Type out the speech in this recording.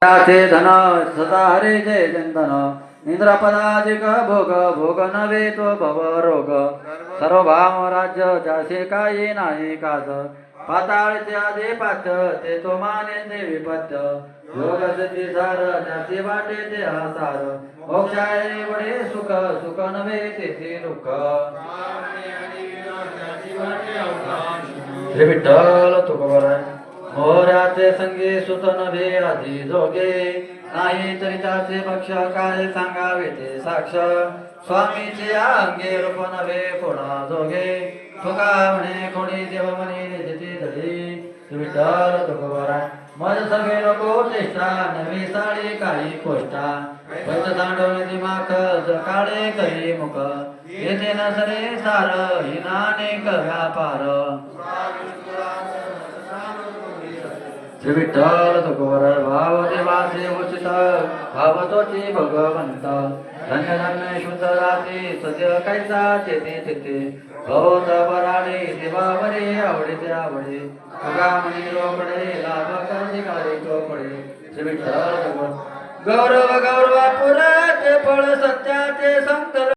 त्याचे धन सदा हरे जय चंदन इंद्रपदाधिक भोग भोग नव्हे तो भव रोग सर्व भाव राज्य जासे काही नाही काज पाताळचे आधी पात्र ते तो माने ते विपत्य योग सिद्धी सार त्याचे वाटे ते आसार मोक्षाये बडे सुख सुख नव्हे तेथे दुःख श्री विठ्ठल तुकोबाराय मोऱ्याचे संगी सुत नव्हे आधी जोगे नाही तरी त्याचे पक्ष काय सांगावे ते साक्ष स्वामीचे अंगे रूप नव्हे कोणा जोगे तुका म्हणे कोणी देव म्हणे निजती धरी विठ्ठल तुकोबाराय मज सगळे नको चेष्टा नवी साडी काही कोष्टा पंच सांडवणे दिमाख काळे करी मुख येथे नसरे सार हिनानेक व्यापार श्री विठ्ठल तुकोबाराय भाव देवाचे उचित भाव तोची भगवंत धन्य धन्य शुद्ध राती सद्य कैसा तेथे तेथे भवत बराडे देवावरे आवडे आवडे तुगा म्हणी रोकडे लाभ अधिकारी चोपडे श्री विठ्ठल गौरव गौरव पुराचे फळ सत्याचे संत